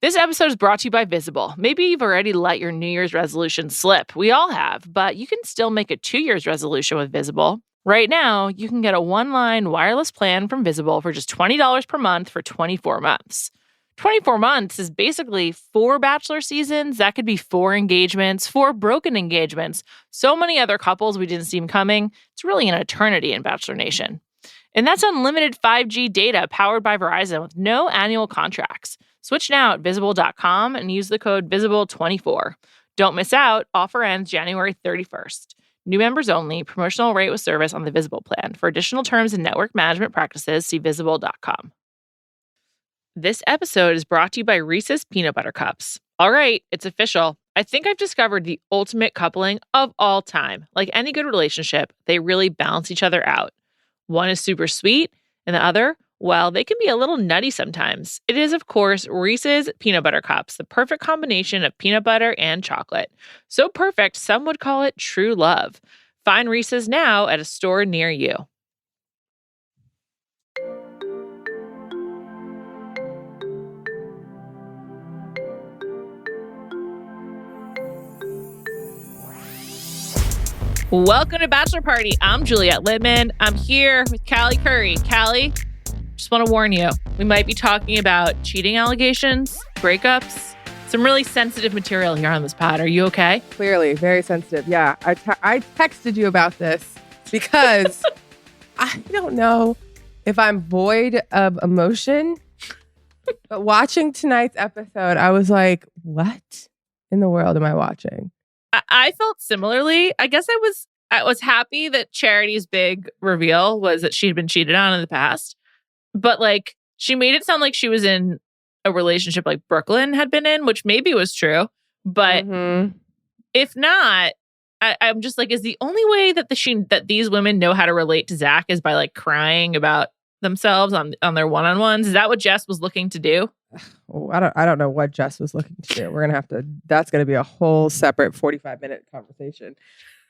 This episode is brought to you by Visible. Maybe you've already let your New Year's resolution slip. We all have, but you can still make a 2 year's resolution with Visible. Right now, you can get a one-line wireless plan from Visible for just $20 per month for 24 months. 24 months is basically 4 Bachelor seasons. That could be 4 engagements, 4 broken engagements, so many other couples we didn't see coming. It's really an eternity in Bachelor Nation. And that's unlimited 5G data powered by Verizon with no annual contracts. Switch now at Visible.com and use the code VISIBLE24. Don't miss out. Offer ends January 31st. New members only. Promotional rate with service on the Visible plan. For additional terms and network management practices, see Visible.com. This episode is brought to you by Reese's Peanut Butter Cups. All right, it's official. I think I've discovered the ultimate coupling of all time. Like any good relationship, they really balance each other out. One is super sweet, and the other, well, they can be a little nutty sometimes. It is, of course, Reese's Peanut Butter Cups, the perfect combination of peanut butter and chocolate. So perfect, some would call it true love. Find Reese's now at a store near you. Welcome to Bachelor Party. I'm Juliet Litman. I'm here with Callie Curry. Callie, just want to warn you, we might be talking about cheating allegations, breakups, some really sensitive material here on this pod. Are you okay? Clearly, very sensitive. Yeah, I texted you about this because I don't know if I'm void of emotion, but watching tonight's episode, I was like, what in the world am I watching? I felt similarly. I guess I was happy that Charity's big reveal was that she had been cheated on in the past. But like, she made it sound like she was in a relationship like Brooklyn had been in, which maybe was true. But if not, I'm just like, is the only way that these women know how to relate to Zach is by like crying about themselves on their one-on-ones? Is that what Jess was looking to do? Oh, I don't know what Jess was looking to do. We're gonna have to. That's gonna be a whole separate 45-minute conversation.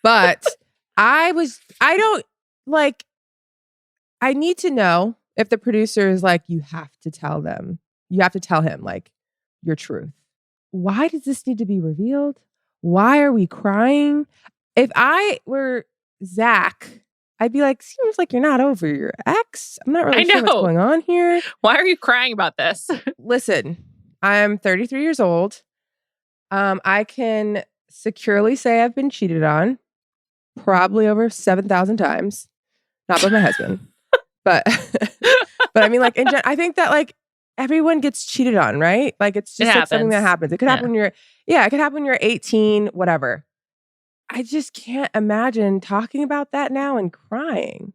But I need to know if the producer is like, you have to tell him like your truth. Why does this need to be revealed? Why are we crying? If I were Zach, I'd be like, seems like you're not over your ex. I'm not really sure what's going on here. Why are you crying about this? Listen, I'm 33 years old. I can securely say I've been cheated on probably over 7,000 times. Not by my husband. But I mean, like, I think that like everyone gets cheated on, right? Like it's just like something that happens. It could happen when it could happen when you're 18, whatever. I just can't imagine talking about that now and crying.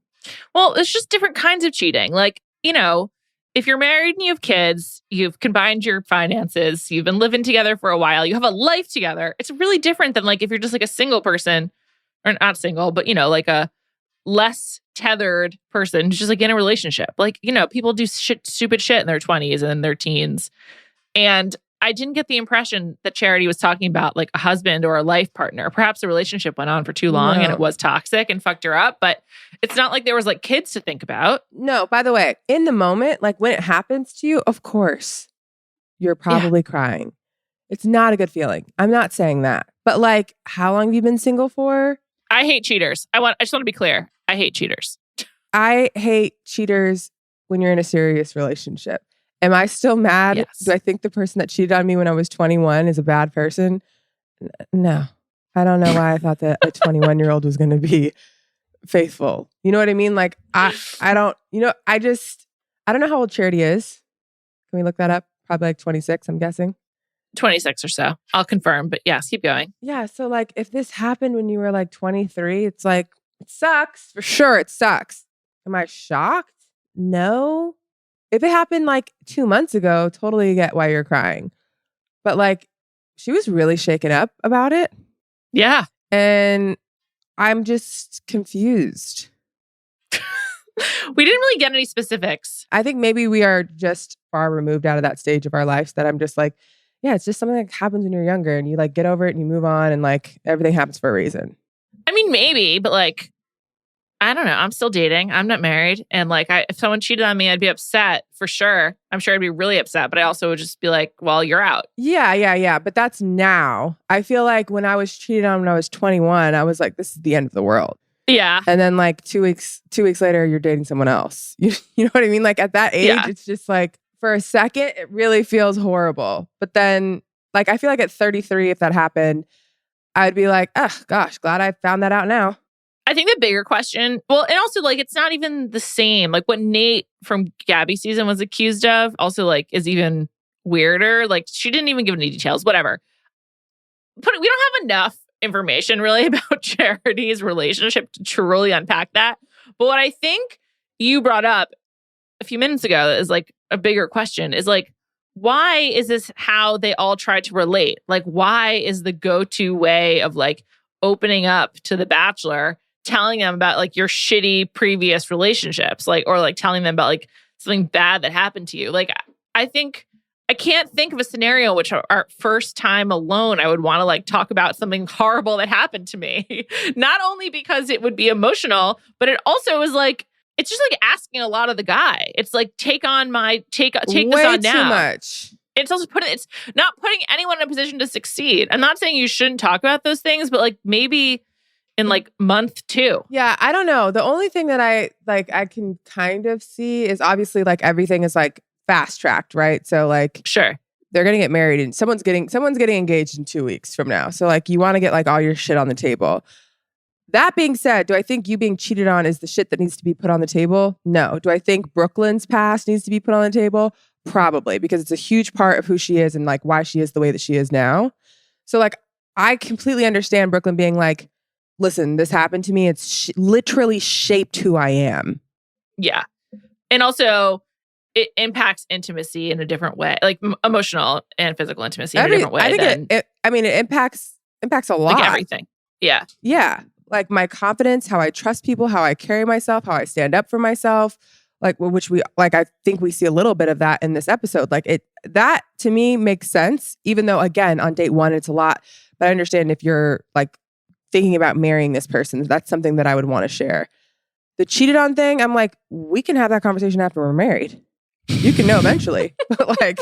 Well, it's just different kinds of cheating. Like, you know, if you're married and you have kids, you've combined your finances, you've been living together for a while, you have a life together. It's really different than like if you're just like a single person, or not single, but you know, like a less tethered person who's just like in a relationship. Like, you know, people do stupid shit in their 20s and in their teens. And I didn't get the impression that Charity was talking about like a husband or a life partner. Perhaps the relationship went on for too long and it was toxic and fucked her up. But it's not like there was like kids to think about. No, by the way, in the moment, like when it happens to you, of course, you're probably crying. It's not a good feeling. I'm not saying that. But like, how long have you been single for? I hate cheaters. I just want to be clear. I hate cheaters. I hate cheaters when you're in a serious relationship. Am I still mad? Yes. Do I think the person that cheated on me when I was 21 is a bad person? No. I don't know why I thought that a 21-year-old was going to be faithful. You know what I mean? Like, I don't know how old Charity is. Can we look that up? Probably like 26, I'm guessing. 26 or so. I'll confirm, but yes, keep going. Yeah. So like, if this happened when you were like 23, it's like, it sucks. For sure, it sucks. Am I shocked? No. If it happened like 2 months ago, totally get why you're crying. But like, she was really shaken up about it. Yeah. And I'm just confused. We didn't really get any specifics. I think maybe we are just far removed out of that stage of our lives that I'm just like, yeah, it's just something that happens when you're younger and you like get over it and you move on and like everything happens for a reason. I mean, maybe, but like, I don't know. I'm still dating. I'm not married. And like, if someone cheated on me, I'd be upset for sure. I'm sure I'd be really upset, but I also would just be like, well, you're out. Yeah. But that's now. I feel like when I was cheated on when I was 21, I was like, this is the end of the world. Yeah. And then like 2 weeks later, you're dating someone else. You know what I mean? Like at that age, it's just like for a second, it really feels horrible. But then like, I feel like at 33, if that happened, I'd be like, oh gosh, glad I found that out now. I think the bigger question, well, and also like, it's not even the same. Like what Nate from Gabby season was accused of also like is even weirder. Like she didn't even give any details, whatever. But we don't have enough information really about Charity's relationship to truly unpack that. But what I think you brought up a few minutes ago is like a bigger question is like, why is this how they all try to relate? Like, why is the go-to way of like opening up to the Bachelor, telling them about like your shitty previous relationships, like, or like telling them about like something bad that happened to you? Like, I think I can't think of a scenario which our first time alone, I would want to like talk about something horrible that happened to me. Not only because it would be emotional, but it also is like, it's just like asking a lot of the guy. It's like, take this on now. Way too much. It's also it's not putting anyone in a position to succeed. I'm not saying you shouldn't talk about those things, but like maybe in like month 2. Yeah, I don't know. The only thing that I can kind of see is obviously like everything is like fast tracked, right? So like sure, they're gonna get married and someone's getting engaged in 2 weeks from now. So like you want to get like all your shit on the table. That being said, do I think you being cheated on is the shit that needs to be put on the table? No. Do I think Brooklyn's past needs to be put on the table? Probably, because it's a huge part of who she is and like why she is the way that she is now. So like I completely understand Brooklyn being like, listen, this happened to me. It's literally shaped who I am. Yeah. And also it impacts intimacy in a different way, like emotional and physical intimacy in a different way. I think it impacts a lot. Like everything. Yeah. Yeah. Like my confidence, how I trust people, how I carry myself, how I stand up for myself, like which we like. I think we see a little bit of that in this episode. Like that to me makes sense, even though again on date 1 it's a lot. But I understand if you're like thinking about marrying this person, that's something that I would want to share. The cheated on thing, I'm like, we can have that conversation after we're married. You can know eventually, but like,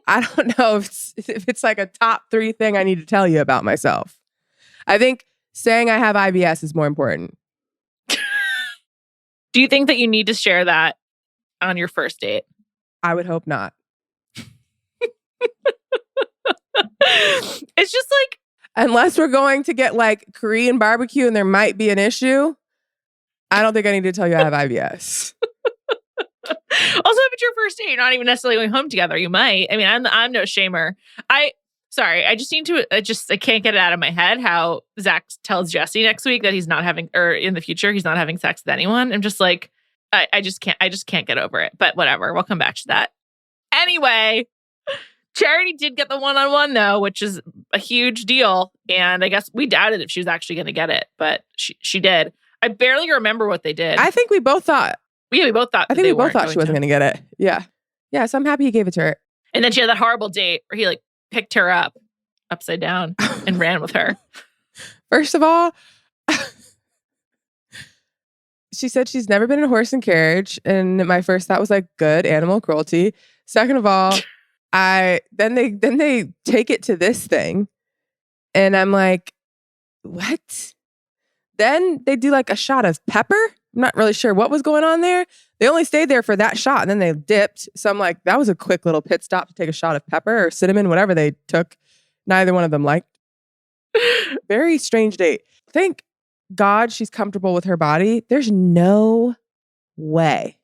I don't know if it's like a top 3 thing I need to tell you about myself. I think saying I have IBS is more important. Do you think that you need to share that on your first date? I would hope not. It's just like, unless we're going to get like Korean barbecue and there might be an issue, I don't think I need to tell you I have IBS. Also, if it's your first date, you're not even necessarily going home together. You might. I mean, I'm no shamer. Sorry, I just need to, I can't get it out of my head how Zach tells Jesse next week that he's not having, or in the future, he's not having sex with anyone. I'm just like, I just can't get over it. But whatever, we'll come back to that. Anyway, Charity did get the one-on-one though, which is a huge deal. And I guess we doubted if she was actually going to get it, but she did. I barely remember what they did. I think we both thought. Yeah, we both thought. I think we both thought she wasn't going to get it. Yeah. Yeah. So I'm happy he gave it to her. And then she had that horrible date where he like picked her up upside down and ran with her. First of all, she said she's never been in a horse and carriage. And my first thought was like, good, animal cruelty. Second of all, then they take it to this thing. And I'm like, what? Then they do like a shot of pepper. I'm not really sure what was going on there. They only stayed there for that shot and then they dipped. So I'm like, that was a quick little pit stop to take a shot of pepper or cinnamon, whatever they took. Neither one of them liked. Very strange date. Thank God she's comfortable with her body. There's no way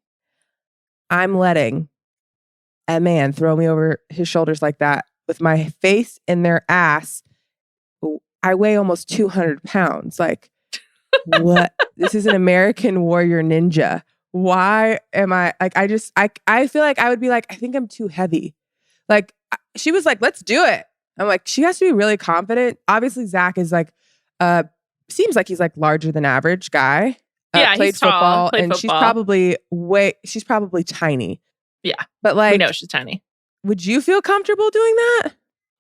I'm letting a man throw me over his shoulders like that with my face in their ass. I weigh almost 200 pounds. Like, what? This is an American warrior ninja. Why am I like, I feel like I would be like, I think I'm too heavy. Like she was like, let's do it. I'm like, she has to be really confident. Obviously Zach is like, seems like he's like larger than average guy. Yeah, played he's tall, football played and football. she's probably tiny. Yeah. But like, we know she's tiny. Would you feel comfortable doing that?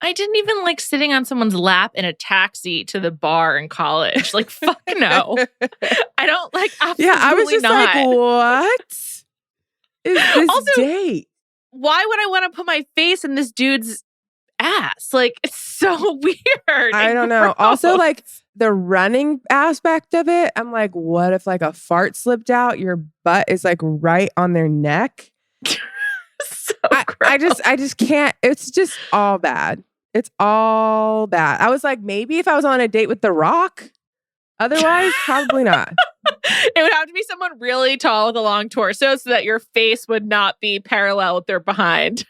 I didn't even like sitting on someone's lap in a taxi to the bar in college. Like, fuck no. I don't like, absolutely Yeah, I was just not. like, what is this Also, date? Why would I want to put my face in this dude's ass? Like, it's so weird. I don't know. Also, like the running aspect of it, I'm like, what if like a fart slipped out? Your butt is like right on their neck. So I just can't. It's just all bad. It's all bad. I was like, maybe if I was on a date with The Rock. Otherwise, probably not. It would have to be someone really tall with a long torso so that your face would not be parallel with their behind.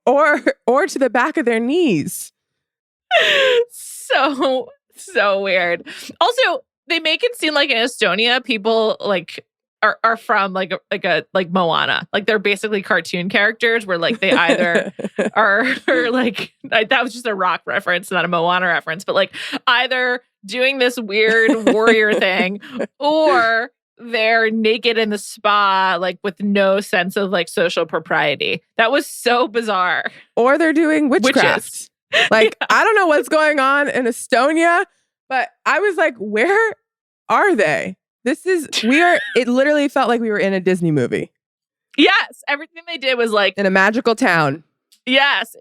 or to the back of their knees. So weird. Also, they make it seem like in Estonia, people like are from like Moana. Like they're basically cartoon characters where like they either are like, that was just a Rock reference, not a Moana reference, but like either doing this weird warrior thing or they're naked in the spa, like with no sense of like social propriety. That was so bizarre. Or they're doing witchcraft. Like, yeah. I don't know what's going on in Estonia, but I was like, where are they? It literally felt like we were in a Disney movie. Yes. Everything they did was like in a magical town. Yes.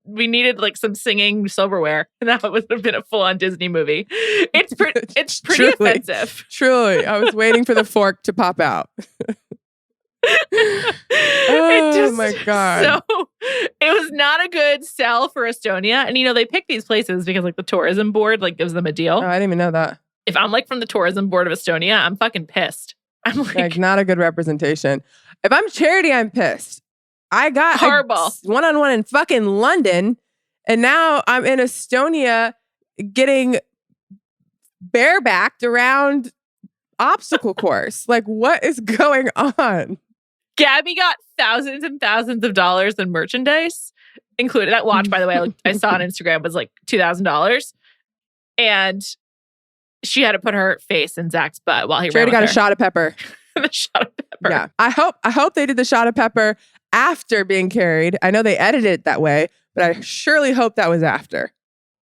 We needed like some singing silverware. And that would have been a full on Disney movie. It's pretty truly, offensive. Truly. I was waiting for the fork to pop out. Oh my God. So it was not a good sell for Estonia. And they pick these places because like the tourism board like gives them a deal. Oh, I didn't even know that. If I'm like from the tourism board of Estonia, I'm fucking pissed. I'm like not a good representation. If I'm Charity, I'm pissed. I got horrible one-on-one in fucking London, and now I'm in Estonia getting barebacked around obstacle course. Like, what is going on? Gabby got thousands and thousands of dollars in merchandise, included that watch, by the way, I saw on Instagram was like $2,000. And she had to put her face in Zach's butt while he ran with got her. A shot of pepper. The shot of pepper. Yeah. I hope they did the shot of pepper after being carried. I know they edited it that way, but I surely hope that was after.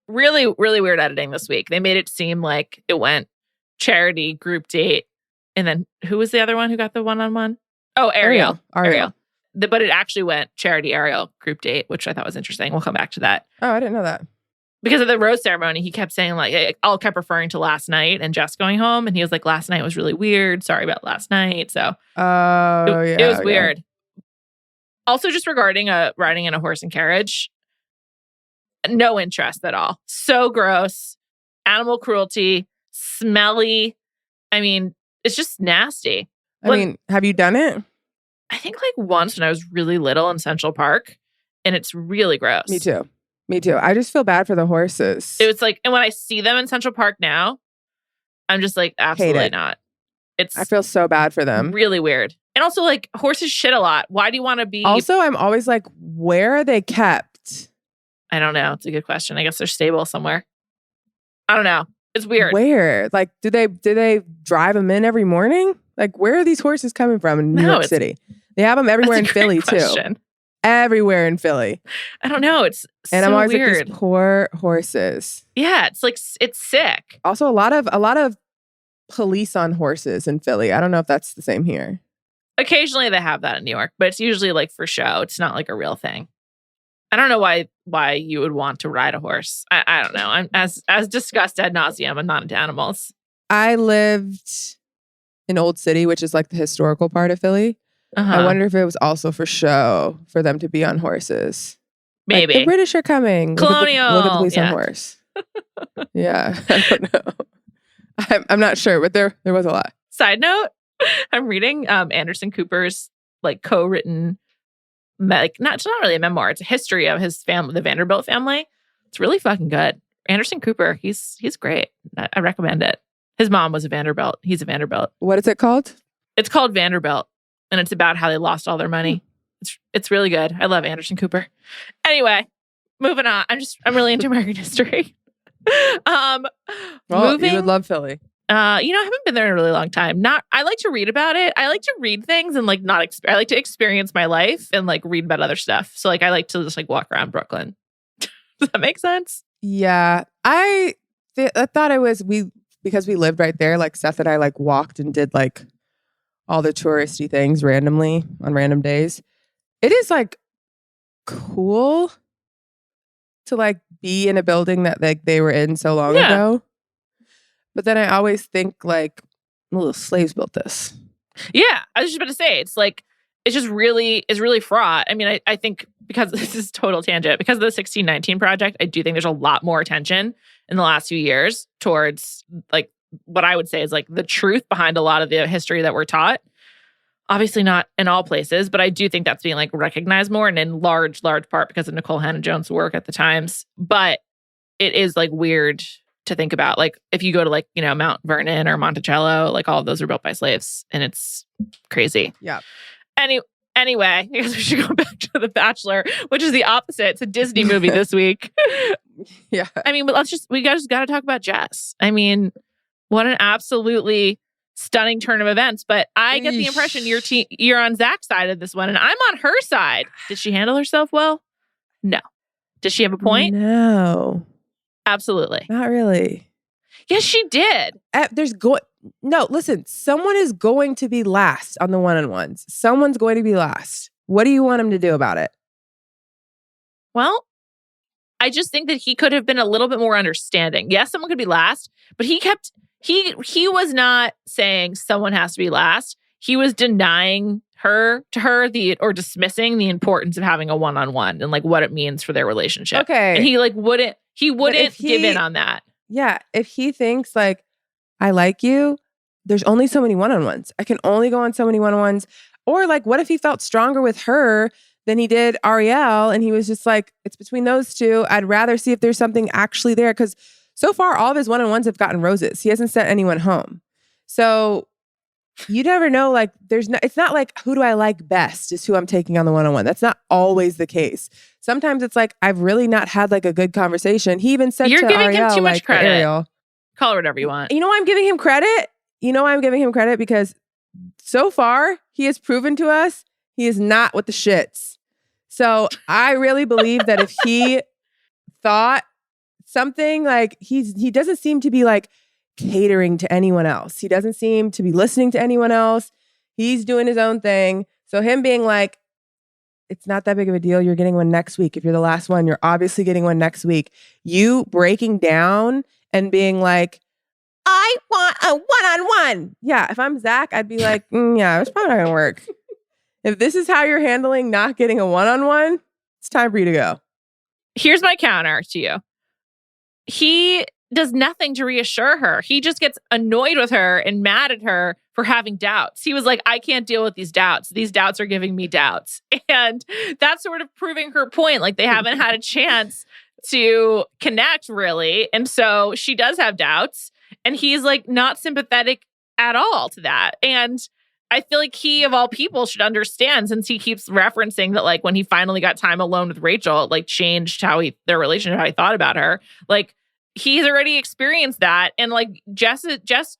Really, really weird editing this week. They made it seem like it went Charity, group date, and then who was the other one who got the one-on-one? Oh, Ariel. But it actually went Charity, Ariel, group date, which I thought was interesting. We'll come back to that. Oh, I didn't know that. Because of the rose ceremony, he kept saying like, all kept referring to last night and Jess going home. And he was like, last night was really weird. Sorry about last night. So it was weird. Also, just regarding riding in a horse and carriage, no interest at all. So gross. Animal cruelty, smelly. I mean, it's just nasty. I mean, have you done it? I think like once when I was really little in Central Park, and it's really gross. Me too. I just feel bad for the horses. It was like, and when I see them in Central Park now, I'm just like, absolutely not. I feel so bad for them. Really weird. And also like horses shit a lot. Why do you want to be? Also, I'm always like, where are they kept? I don't know. It's a good question. I guess they're stable somewhere. I don't know. It's weird. Where? Like, do they drive them in every morning? Like, where are these horses coming from in New York City? They have them everywhere in Philly too. Everywhere in Philly. I don't know. It's and so I'm always weird. Like, these poor horses. Yeah, it's like it's sick. Also, a lot of police on horses in Philly. I don't know if that's the same here. Occasionally they have that in New York, but it's usually like for show. It's not like a real thing. I don't know why you would want to ride a horse. I don't know. I'm as discussed ad nauseum. I'm not into animals. I lived in Old City, which is like the historical part of Philly. I wonder if it was also for show for them to be on horses. Maybe. Like, the British are coming. Colonial. Look at the police on horse. Yeah. I don't know. I'm not sure, but there was a lot. Side note, I'm reading Anderson Cooper's like co-written, it's not really a memoir. It's a history of his family, the Vanderbilt family. It's really fucking good. Anderson Cooper, he's great. I recommend it. His mom was a Vanderbilt. He's a Vanderbilt. What is it called? It's called Vanderbilt. And it's about how they lost all their money. It's really good. I love Anderson Cooper. Anyway, moving on. I'm really into American history. You would love Philly. I haven't been there in a really long time. I like to read about it. I like to read things and like I like to experience my life and like read about other stuff. So like I like to just like walk around Brooklyn. Does that make sense? Yeah. I thought it was because we lived right there, like Seth and I like walked and did like all the touristy things randomly on random days. It is like cool to like be in a building that like they were in so long ago. But then I always think like, well, slaves built this. Yeah, I was just about to say, it's like, it's really fraught. I mean, I think because this is total tangent, because of the 1619 Project, I do think there's a lot more attention in the last few years towards like what I would say is like the truth behind a lot of the history that we're taught. Obviously not in all places, but I do think that's being like recognized more and in large part because of Nicole Hannah-Jones' work at the Times. But it is like weird to think about. Like if you go to like, Mount Vernon or Monticello, like all of those are built by slaves and it's crazy. Yeah. Anyway, I guess we should go back to The Bachelor, which is the opposite. It's a Disney movie this week. Yeah. I mean, but we just got to talk about Jess. I mean, what an absolutely stunning turn of events. But I get the impression you're on Zach's side of this one, and I'm on her side. Did she handle herself well? No. Does she have a point? No. Absolutely. Not really. Yes, she did. No, listen, someone is going to be last on the one-on-ones. Someone's going to be last. What do you want him to do about it? Well, I just think that he could have been a little bit more understanding. Yes, someone could be last, but he was not saying someone has to be last. He was denying or dismissing the importance of having a one-on-one and like what it means for their relationship. Okay. And he wouldn't give in on that. Yeah. If he thinks like, I like you, there's only so many one-on-ones. I can only go on so many one-on-ones. Or like, what if he felt stronger with her than he did Ariel? And he was just like, it's between those two. I'd rather see if there's something actually there. Because so far, all of his one-on-ones have gotten roses. He hasn't sent anyone home. So you never know. Like, it's not like, who do I like best is who I'm taking on the one-on-one. That's not always the case. Sometimes it's like, I've really not had like a good conversation. He even said You're to giving Ariel, him too much like, credit. Ariel, call it whatever you want. You know why I'm giving him credit? Because so far, he has proven to us he is not with the shits. So I really believe that if he thought something, like he doesn't seem to be like catering to anyone else. He doesn't seem to be listening to anyone else. He's doing his own thing. So him being like, it's not that big of a deal. You're getting one next week. If you're the last one, you're obviously getting one next week. You breaking down and being like, I want a one-on-one. Yeah, if I'm Zach, I'd be like, yeah, it's probably not going to work. If this is how you're handling not getting a one-on-one, it's time for you to go. Here's my counter to you. He does nothing to reassure her. He just gets annoyed with her and mad at her for having doubts. He was like, I can't deal with these doubts. These doubts are giving me doubts. And that's sort of proving her point. Like they haven't had a chance to connect really. And so she does have doubts. And he's like not sympathetic at all to that. And I feel like he, of all people, should understand, since he keeps referencing that, like, when he finally got time alone with Rachel, it like changed their relationship, how he thought about her. Like, he's already experienced that. And like Jess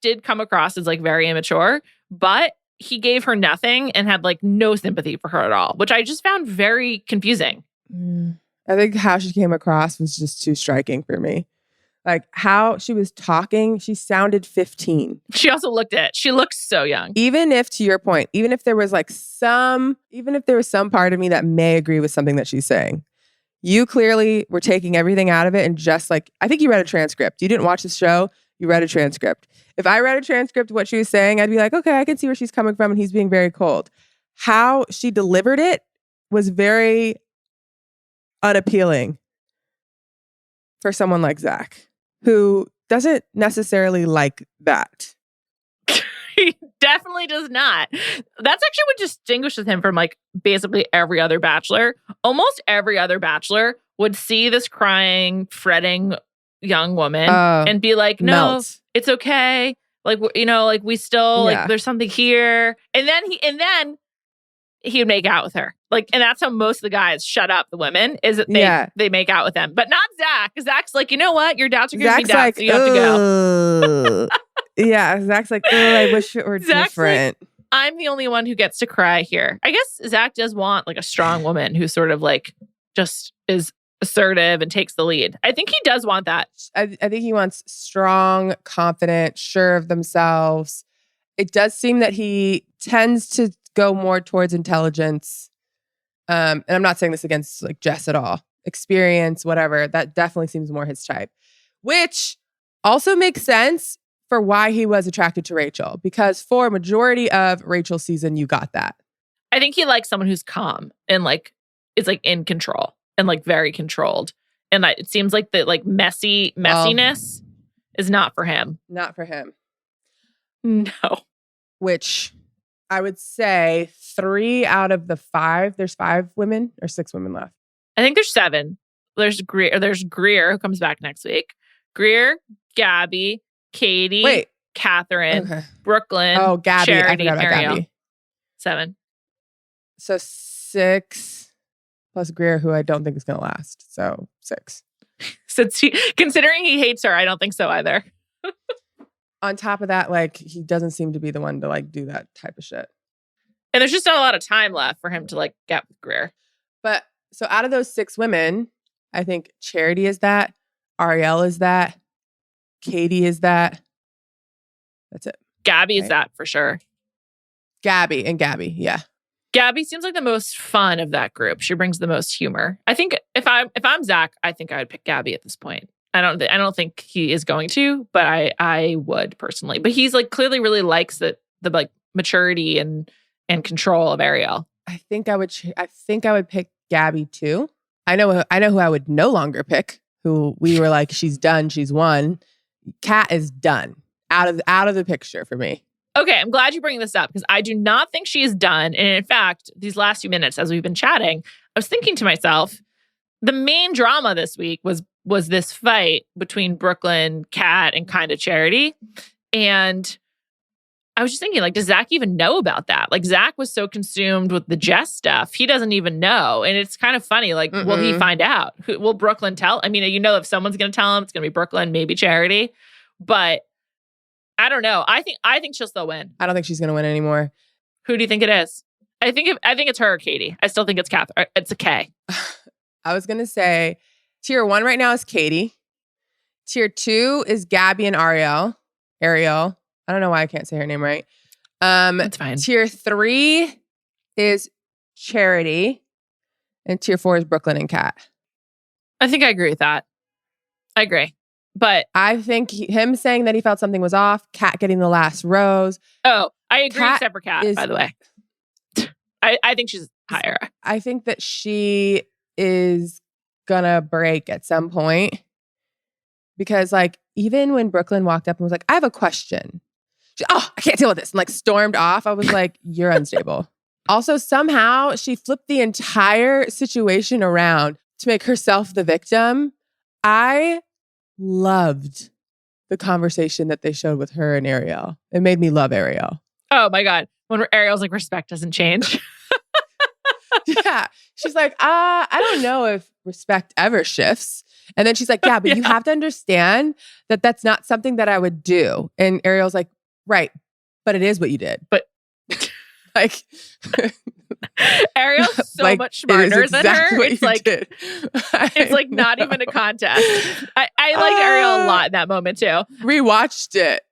did come across as like very immature, but he gave her nothing and had like no sympathy for her at all, which I just found very confusing. I think how she came across was just too striking for me. Like how she was talking, she sounded 15. She also looked so young. Even if, to your point, even if there was some part of me that may agree with something that she's saying, you clearly were taking everything out of it and just like, I think you read a transcript. You didn't watch the show, you read a transcript. If I read a transcript of what she was saying, I'd be like, okay, I can see where she's coming from and he's being very cold. How she delivered it was very unappealing for someone like Zach, who doesn't necessarily like that. He definitely does not. That's actually what distinguishes him from like basically every other Bachelor. Almost every other Bachelor would see this crying, fretting young woman and be like, no, it's okay. Like, like we still, like there's something here. And then he would make out with her. Like, and that's how most of the guys shut up the women, is that they make out with them. But not Zach. Zach's like, you know what? Your doubts are giving me doubts, so you have to go. Yeah, Zach's like, oh, I wish it were Zach's different. Like, I'm the only one who gets to cry here. I guess Zach does want like a strong woman who sort of like just is assertive and takes the lead. I think he does want that. I think he wants strong, confident, sure of themselves. It does seem that he tends to go more towards intelligence. And I'm not saying this against like Jess at all. Experience, whatever. That definitely seems more his type. Which also makes sense for why he was attracted to Rachel. Because for a majority of Rachel's season, you got that. I think he likes someone who's calm and like is like in control and like very controlled. And it seems like the like messiness is not for him. Not for him. No. Which I would say 3 out of the 5. There's 5 women or 6 women left. I think there's 7. There's Greer who comes back next week. Greer, Gabby, Katie, Catherine, Brooklyn, Gabby. Charity, I forgot about Ariel. Gabby. 7. So 6 plus Greer, who I don't think is going to last. So 6. Considering he hates her, I don't think so either. On top of that, like, he doesn't seem to be the one to like do that type of shit. And there's just not a lot of time left for him to like get with Greer. But so out of those 6 women, I think Charity is that, Ariel is that, Katie is that. That's it. Gabby is that for sure. Gabby, yeah. Gabby seems like the most fun of that group. She brings the most humor. I think if I'm Zach, I think I would pick Gabby at this point. I don't think he is going to, but I would personally. But he's like clearly really likes the like maturity and control of Ariel. I think I would pick Gabby too. I know who I would no longer pick. Who we were like, she's done, she's won. Kat is done. Out of the picture for me. Okay, I'm glad you bring this up because I do not think she is done. And in fact, these last few minutes as we've been chatting, I was thinking to myself, the main drama this week was this fight between Brooklyn, Kat, and kind of Charity. And I was just thinking, like, does Zach even know about that? Like, Zach was so consumed with the Jess stuff, he doesn't even know. And it's kind of funny. Like, will he find out? Will Brooklyn tell? I mean, if someone's going to tell him, it's going to be Brooklyn, maybe Charity. But I don't know. I think she'll still win. I don't think she's going to win anymore. Who do you think it is? I think it's her or Katie. I still think it's Catherine. It's a K. I was going to say tier 1 right now is Katie. Tier 2 is Gabby and Ariel. I don't know why I can't say her name right. That's fine. Tier 3 is Charity. And tier 4 is Brooklyn and Kat. I think I agree with that. I agree. But I think him saying that he felt something was off, Kat getting the last rose. Oh, I agree Kat except for Kat, by the way. I think she's higher. I think that she is gonna break at some point. Because like, even when Brooklyn walked up and was like, I have a question. I can't deal with this. And like stormed off. I was like, you're unstable. Also, somehow she flipped the entire situation around to make herself the victim. I loved the conversation that they showed with her and Ariel. It made me love Ariel. Oh my God. When Ariel's like, respect doesn't change. Yeah. She's like, I don't know if respect ever shifts. And then she's like, yeah, but you have to understand that that's not something that I would do. And Ariel's like, right, but it is what you did. But like, Ariel's so much smarter than her. It's like, it's like not even a contest. I like Ariel a lot in that moment too. Rewatched it.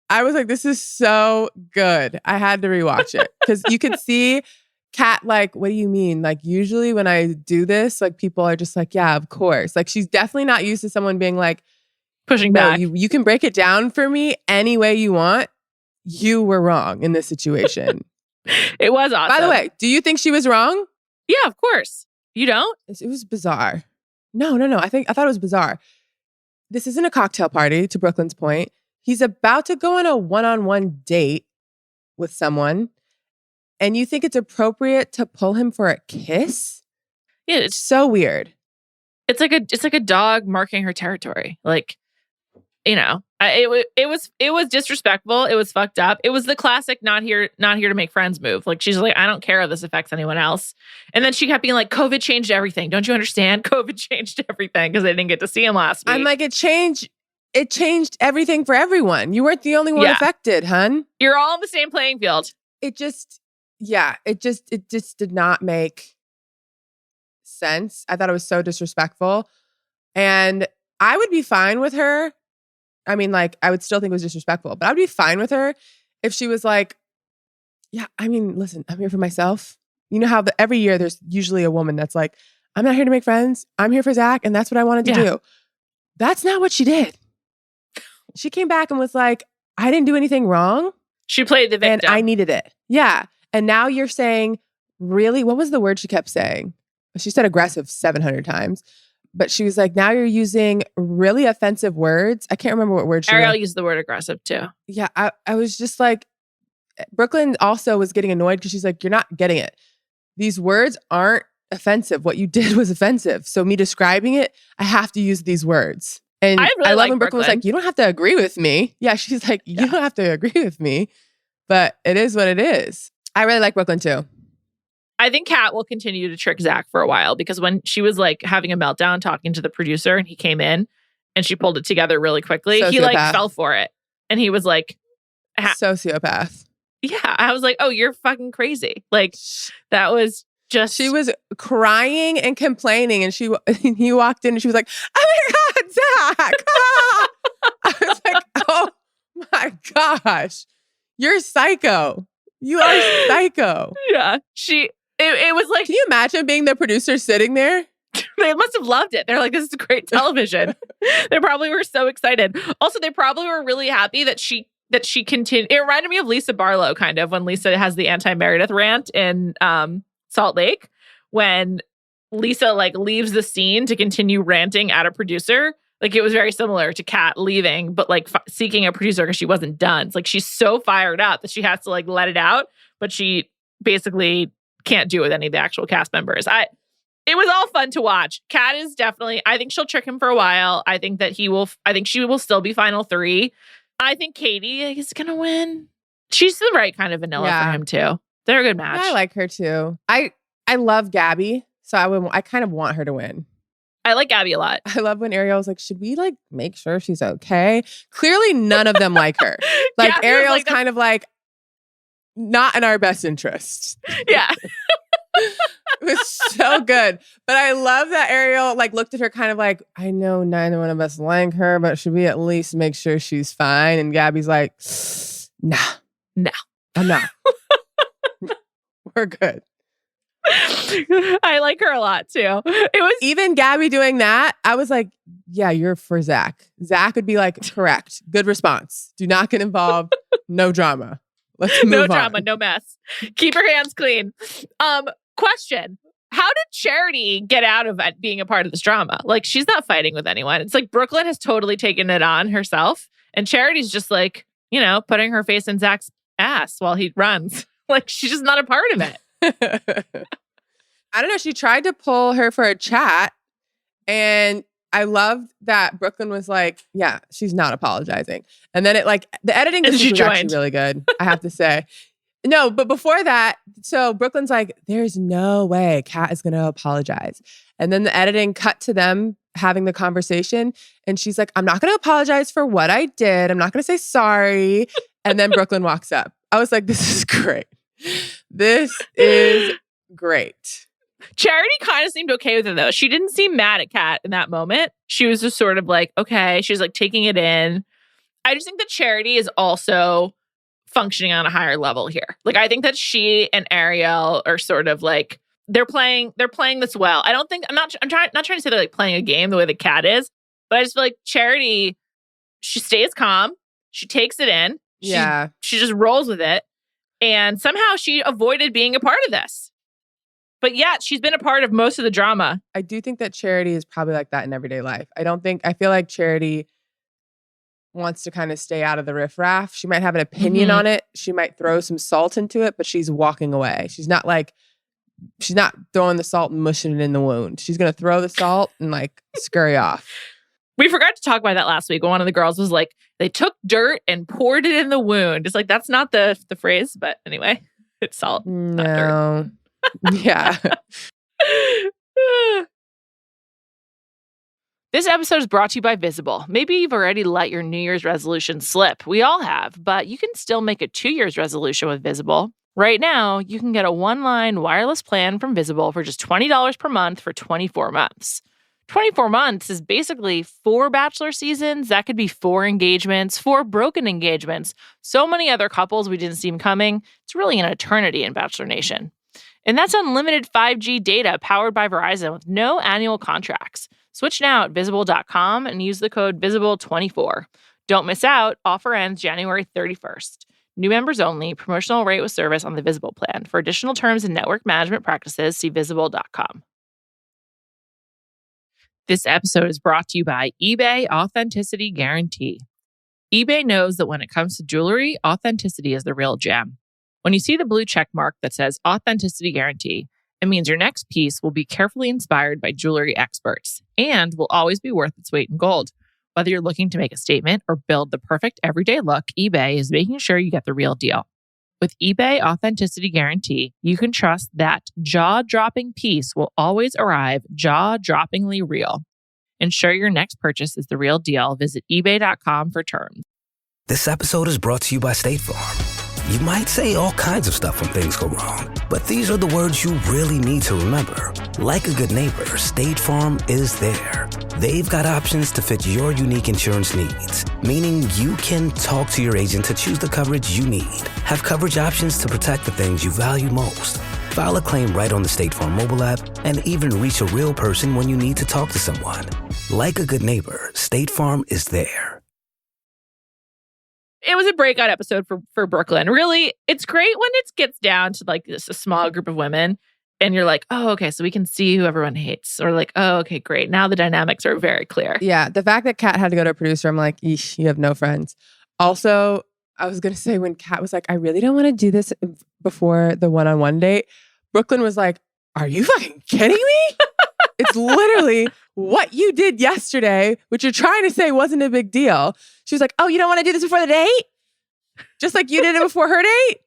I was like, this is so good. I had to rewatch it because you could see Kat like, what do you mean? Like, usually when I do this, like people are just like, yeah, of course. Like, she's definitely not used to someone being like, pushing back. You can break it down for me any way you want. You were wrong in this situation. It was awesome. By the way, do you think she was wrong? Yeah, of course. You don't? It was bizarre. No. I thought it was bizarre. This isn't a cocktail party, to Brooklyn's point. He's about to go on a one-on-one date with someone, and you think it's appropriate to pull him for a kiss? Yeah, it's so weird. It's like a dog marking her territory. Like, you know, it was disrespectful. It was fucked up. It was the classic not here to make friends move. Like, she's like, I don't care if this affects anyone else. And then she kept being like, COVID changed everything. Don't you understand? COVID changed everything because I didn't get to see him last week. I'm like, it changed it changed everything for everyone. You weren't the only one affected, hun. You're all on the same playing field. It just did not make sense. I thought it was so disrespectful. And I would be fine with her. I mean, like, I would still think it was disrespectful, but I'd be fine with her if she was like, yeah, I mean, listen, I'm here for myself. You know how every year there's usually a woman that's like, I'm not here to make friends. I'm here for Zach, and that's what I wanted to do. That's not what she did. She came back and was like, I didn't do anything wrong. She played the victim. And I needed it. Yeah. And now you're saying, really? What was the word she kept saying? She said aggressive 700 times. But she was like, now you're using really offensive words. I can't remember what word she Ariel used the word aggressive too. Yeah. I was just like, Brooklyn also was getting annoyed because she's like, you're not getting it. These words aren't offensive. What you did was offensive. So me describing it, I have to use these words. And I love when Brooklyn was like, you don't have to agree with me. Yeah, she's like, you don't have to agree with me. But it is what it is. I really like Brooklyn too. I think Kat will continue to trick Zach for a while because when she was like having a meltdown talking to the producer and he came in and she pulled it together really quickly, he like fell for it. And he was like... Sociopath. Yeah. I was like, oh, you're fucking crazy. Like, that was just... She was crying and complaining and he walked in and she was like, oh my God, Zach. I was like, oh my gosh. You're psycho. You are psycho. Yeah. It was like... Can you imagine being the producer sitting there? They must have loved it. They're like, this is great television. They probably were so excited. Also, they probably were really happy that she continued. It reminded me of Lisa Barlow, kind of, when Lisa has the anti-Meredith rant in Salt Lake, when Lisa like leaves the scene to continue ranting at a producer. Like, it was very similar to Kat leaving, but like seeking a producer because she wasn't done. It's like she's so fired up that she has to like let it out, but she basically can't do it with any of the actual cast members. It was all fun to watch. Kat is definitely, I think she'll trick him for a while. I think she will still be final 3. I think Katie is going to win. She's the right kind of vanilla for him too. They're a good match. I like her too. I love Gabby, so I kind of want her to win. I like Gabby a lot. I love when Ariel was like, should we like make sure she's okay? Clearly none of them like her. Like Ariel's like, kind of like, not in our best interest. Yeah. It was so good. But I love that Ariel like looked at her kind of like, I know neither one of us like her, but should we at least make sure she's fine? And Gabby's like, nah, I'm not. We're good. I like her a lot too. It was even Gabby doing that. I was like, yeah, you're for Zach. Zach would be like, correct. Good response. Do not get involved. No drama. Let's move on. No drama, no mess. Keep your hands clean. Question. How did Charity get out of being a part of this drama? Like, she's not fighting with anyone. It's like Brooklyn has totally taken it on herself. And Charity's just like, putting her face in Zach's ass while he runs. Like, she's just not a part of it. I don't know. She tried to pull her for a chat. And I loved that Brooklyn was like, yeah, she's not apologizing. And then the editing was actually really good, I have to say. No, but before that, so Brooklyn's like, there's no way Kat is going to apologize. And then the editing cut to them having the conversation. And she's like, I'm not going to apologize for what I did. I'm not going to say sorry. And then Brooklyn walks up. I was like, this is great. This is great. Charity kind of seemed okay with it, though. She didn't seem mad at Kat in that moment. She was just sort of like, okay. She was like taking it in. I just think that Charity is also functioning on a higher level here. Like, I think that she and Ariel are sort of like, they're playing this well. I'm not trying to say they're like playing a game the way that Kat is, but I just feel like Charity, she stays calm. She takes it in. She just rolls with it. And somehow she avoided being a part of this. But yet she's been a part of most of the drama. I do think that Charity is probably like that in everyday life. I feel like Charity wants to kind of stay out of the riffraff. She might have an opinion on it. She might throw some salt into it, but she's walking away. She's not throwing the salt and mushing it in the wound. She's going to throw the salt and like scurry off. We forgot to talk about that last week. One of the girls was like, they took dirt and poured it in the wound. It's like, that's not the phrase, but anyway, it's salt. No. Not dirt. Yeah. This episode is brought to you by Visible. Maybe you've already let your New Year's resolution slip. We all have, but you can still make a 2 year's resolution with Visible. Right now, you can get a one-line wireless plan from Visible for just $20 per month for 24 months. 24 months is basically 4 Bachelor seasons. That could be 4 engagements, 4 broken engagements. So many other couples we didn't see coming. It's really an eternity in Bachelor Nation. And that's unlimited 5G data powered by Verizon with no annual contracts. Switch now at Visible.com and use the code VISIBLE24. Don't miss out. Offer ends January 31st. New members only. Promotional rate with service on the Visible plan. For additional terms and network management practices, see Visible.com. This episode is brought to you by eBay Authenticity Guarantee. eBay knows that when it comes to jewelry, authenticity is the real gem. When you see the blue check mark that says Authenticity Guarantee, it means your next piece will be carefully inspired by jewelry experts and will always be worth its weight in gold. Whether you're looking to make a statement or build the perfect everyday look, eBay is making sure you get the real deal. With eBay Authenticity Guarantee, you can trust that jaw-dropping piece will always arrive jaw-droppingly real. Ensure your next purchase is the real deal. Visit eBay.com for terms. This episode is brought to you by State Farm. You might say all kinds of stuff when things go wrong, but these are the words you really need to remember. Like a good neighbor, State Farm is there. They've got options to fit your unique insurance needs, meaning you can talk to your agent to choose the coverage you need. Have coverage options to protect the things you value most. File a claim right on the State Farm mobile app and even reach a real person when you need to talk to someone. Like a good neighbor, State Farm is there. It was a breakout episode for Brooklyn. Really, it's great when it gets down to like this a small group of women and you're like, oh, okay, so we can see who everyone hates. Or like, oh, okay, great. Now the dynamics are very clear. Yeah, the fact that Kat had to go to a producer, I'm like, eesh, you have no friends. Also, I was going to say when Kat was like, I really don't want to do this before the one-on-one date, Brooklyn was like, are you fucking kidding me? It's literally what you did yesterday, which you're trying to say wasn't a big deal. She was like, oh, you don't want to do this before the date? Just like you did it before her date?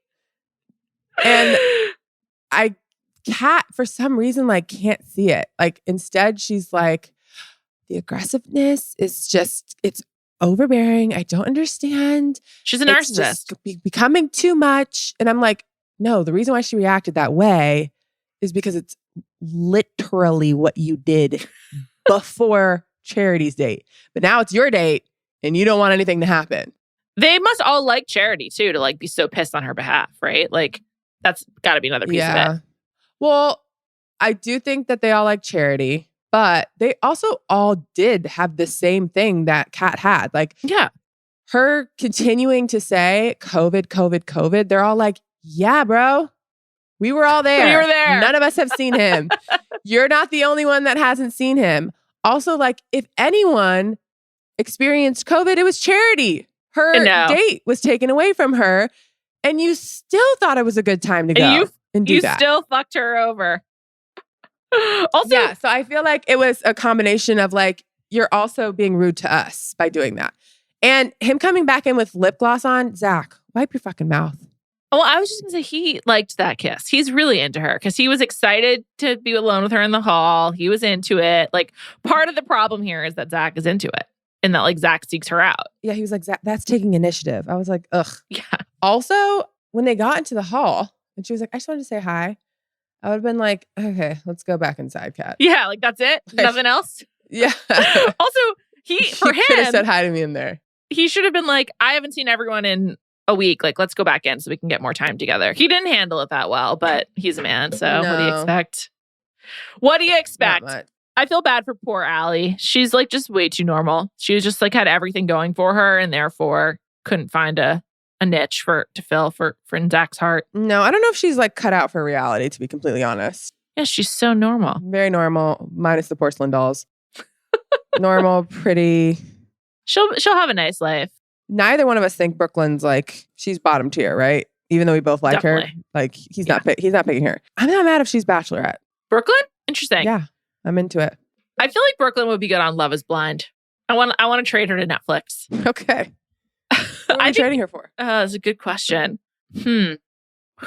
And Kat, for some reason, like can't see it. Like instead, she's like, the aggressiveness is just, it's overbearing. I don't understand. She's a narcissist. It's becoming too much. And I'm like, no, the reason why she reacted that way is because it's literally what you did before Charity's date. But now it's your date and you don't want anything to happen. They must all like Charity too, to like be so pissed on her behalf, right? Like that's got to be another piece of it. Well, I do think that they all like Charity, but they also all did have the same thing that Kat had. Like, yeah, her continuing to say COVID, COVID, COVID. They're all like, yeah, bro. We were all there. We were there. None of us have seen him. You're not the only one that hasn't seen him. Also, like, if anyone experienced COVID, it was Charity. Her date was taken away from her, and you still thought it was a good time to go and do that. You still fucked her over. Also, yeah, so I feel like it was a combination of like, you're also being rude to us by doing that. And him coming back in with lip gloss on, Zach, wipe your fucking mouth. Oh, I was just going to say he liked that kiss. He's really into her because he was excited to be alone with her in the hall. He was into it. Like, part of the problem here is that Zach is into it and that like Zach seeks her out. Yeah, he was like, Zach, that's taking initiative. I was like, ugh. Yeah. Also, when they got into the hall and she was like, I just wanted to say hi, I would have been like, okay, let's go back inside, Kat. Yeah, like that's it? Nothing else? Yeah. Also, for him, could have said hi to me in there. He should have been like, I haven't seen everyone in a week. Like, let's go back in so we can get more time together. He didn't handle it that well, but he's a man. So What do you expect? What do you expect? I feel bad for poor Allie. She's like just way too normal. She was just like had everything going for her and therefore couldn't find a niche to fill for Zach's heart. No, I don't know if she's like cut out for reality, to be completely honest. Yeah, she's so normal. Very normal, minus the porcelain dolls. Normal, pretty. She'll have a nice life. Neither one of us think Brooklyn's like, she's bottom tier, right? Even though we both like her. Like, he's not picking her. I'm not mad if she's Bachelorette. Brooklyn? Interesting. Yeah, I'm into it. I feel like Brooklyn would be good on Love is Blind. I want to trade her to Netflix. Okay. What are you trading her for? That's a good question. Who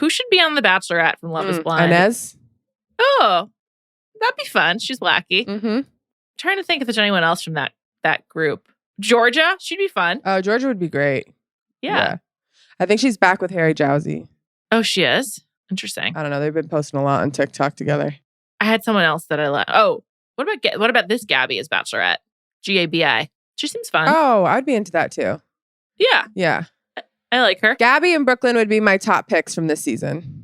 should be on The Bachelorette from Love is Blind? Inez? Oh, that'd be fun. She's wacky. Mm-hmm. trying to think if there's anyone else from that group. Georgia, she'd be fun. Oh, Georgia would be great. Yeah. I think she's back with Harry Jowsey. Oh, she is? Interesting. I don't know. They've been posting a lot on TikTok together. I had someone else that I love. Oh, what about this Gabby as Bachelorette? Gabi. She seems fun. Oh, I'd be into that too. Yeah. Yeah. I like her. Gabby and Brooklyn would be my top picks from this season.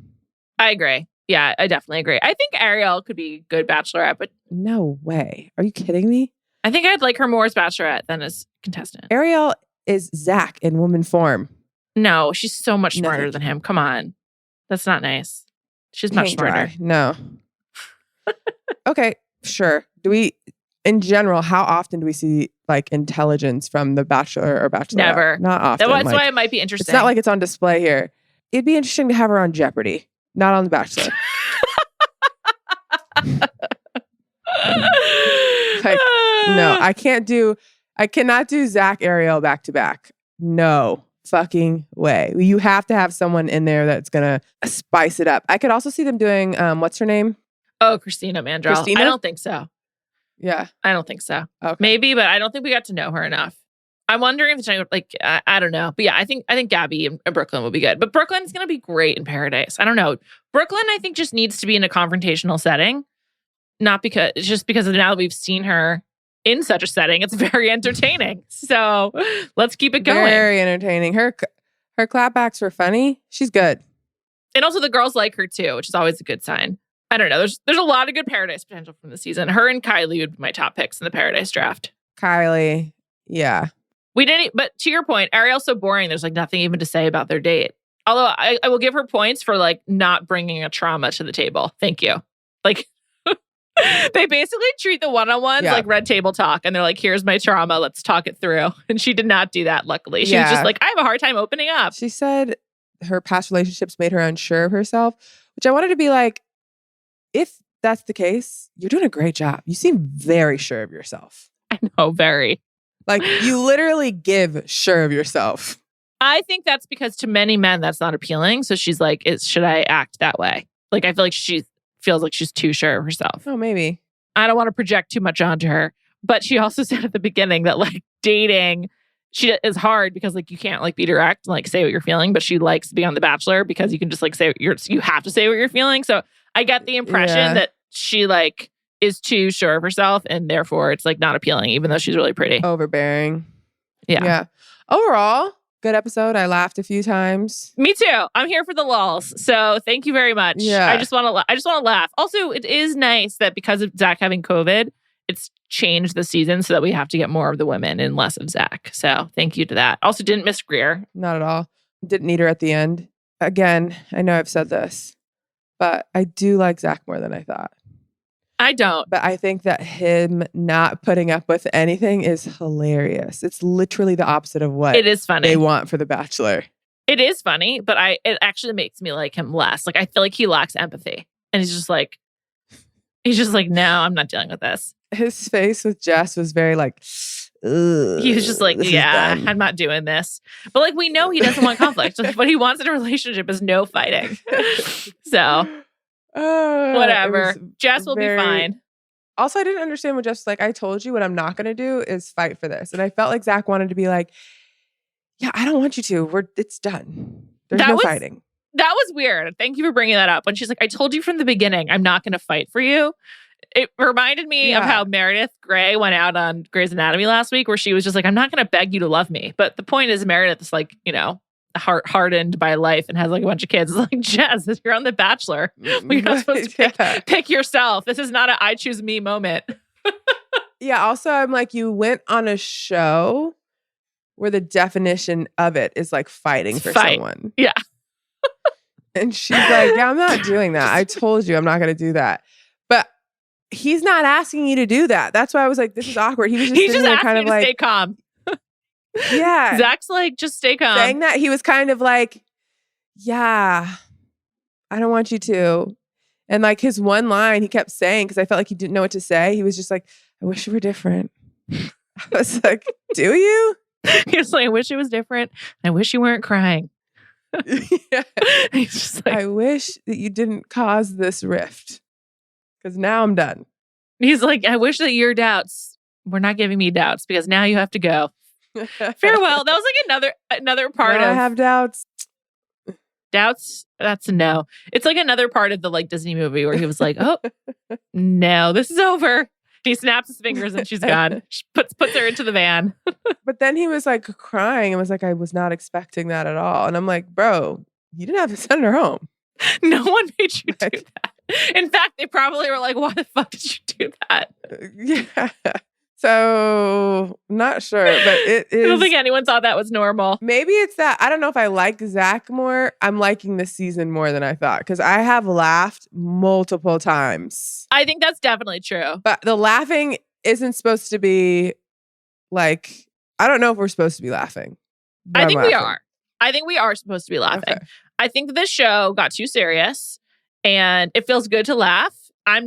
I agree. Yeah, I definitely agree. I think Ariel could be a good Bachelorette, but No way. Are you kidding me? I think I'd like her more as Bachelorette than as contestant. Ariel is Zach in woman form. No, she's so much No, smarter thank than you. him. Come on. That's not nice. She's much Paint smarter. dry. No. Okay, sure. In general, how often do we see like intelligence from the Bachelor or Bachelorette? Never. Not often. That's like, why it might be interesting. it's not like it's on display here. It'd be interesting to have her on Jeopardy, not on The Bachelor. Like, no, I cannot do Zach Ariel back to back. No fucking way. You have to have someone in there that's gonna spice it up. I could also see them doing what's her name? Oh, Christina Mandrell. Christina? I don't think so. Yeah. I don't think so. Okay. Maybe, but I don't think we got to know her enough. I'm wondering if it's like I don't know. But yeah, I think Gabby and Brooklyn will be good. But Brooklyn's gonna be great in Paradise. I don't know. Brooklyn, I think, just needs to be in a confrontational setting. Not because it's just because of now that we've seen her in such a setting, it's very entertaining. So let's keep it going. Very entertaining. Her clapbacks were funny. She's good. And also the girls like her too, which is always a good sign. I don't know. There's a lot of good Paradise potential from the season. Her and Kylie would be my top picks in the Paradise draft. Kylie. Yeah. We didn't, but to your point, Ariel's so boring. There's like nothing even to say about their date. Although I will give her points for like not bringing a trauma to the table. Thank you. Like they basically treat the one-on-ones like red table talk. And they're like, here's my trauma. Let's talk it through. And she did not do that, luckily. She was just like, I have a hard time opening up. She said her past relationships made her unsure of herself, which I wanted to be like, if that's the case, you're doing a great job. You seem very sure of yourself. I know, very. Like, you literally give sure of yourself. I think that's because to many men, that's not appealing. So she's like, should I act that way? Like, I feel like she feels like she's too sure of herself. Oh, maybe. I don't want to project too much onto her. But she also said at the beginning that like dating is hard because like you can't like be direct and like say what you're feeling. But she likes to be on The Bachelor because you can just like say you have to say what you're feeling. So I get the impression that she like is too sure of herself and therefore it's like not appealing, even though she's really pretty. Overbearing. Yeah. Overall, good episode. I laughed a few times. Me too. I'm here for the lulls. So thank you very much. Yeah. I just want to laugh. Also, it is nice that because of Zach having COVID, it's changed the season so that we have to get more of the women and less of Zach. So thank you to that. Also, didn't miss Greer. Not at all. Didn't need her at the end. Again, I know I've said this, but I do like Zach more than I thought. I don't. But I think that him not putting up with anything is hilarious. It's literally the opposite of what it is funny they want for The Bachelor. It is funny, but it actually makes me like him less. Like I feel like he lacks empathy. And he's just like, no, I'm not dealing with this. His face with Jess was very like, ugh, he was just like, yeah, I'm not doing this. But like we know he doesn't want conflict. What he wants in a relationship is no fighting. So whatever. Jess will be fine. Also, I didn't understand what Jess was like. I told you what I'm not going to do is fight for this. And I felt like Zach wanted to be like, yeah, I don't want you to. It's done. There's no fighting. That was weird. Thank you for bringing that up. When she's like, I told you from the beginning, I'm not going to fight for you. It reminded me of how Meredith Grey went out on Grey's Anatomy last week, where she was just like, I'm not going to beg you to love me. But the point is Meredith is like, you know, hardened by life and has like a bunch of kids. It's like, Jess, you're on The Bachelor. You're not supposed to pick yourself. This is not an I choose me moment. Yeah. Also, I'm like, you went on a show where the definition of it is like fighting for someone. Yeah. And she's like, yeah, I'm not doing that. I told you I'm not going to do that. But he's not asking you to do that. That's why I was like, this is awkward. He was just asking kind of you to like, stay calm. Yeah. Zach's like, just stay calm. Saying that, he was kind of like, yeah, I don't want you to. And like his one line he kept saying, because I felt like he didn't know what to say. He was just like, I wish it were different. I was like, do you? He was like, I wish it was different. I wish you weren't crying. Yeah. He's just like, I wish that you didn't cause this rift. Because now I'm done. He's like, I wish that your doubts we're not giving me doubts because now you have to go. Farewell. That was like another part now of I have doubts. Doubts. That's a no. It's like another part of the like Disney movie where he was like, oh, no, this is over. He snaps his fingers and she's gone. She puts her into the van. But then he was like crying and was like, I was not expecting that at all. And I'm like, bro, you didn't have to send her home. No one made you do that. In fact, they probably were like, why the fuck did you do that? Yeah. So, not sure, but it is. I don't think anyone thought that was normal. Maybe it's that. I don't know if I like Zach more. I'm liking this season more than I thought because I have laughed multiple times. I think that's definitely true. But the laughing isn't supposed to be like, I don't know if we're supposed to be laughing. I think we are. I think we are supposed to be laughing. Okay. I think that this show got too serious and it feels good to laugh. I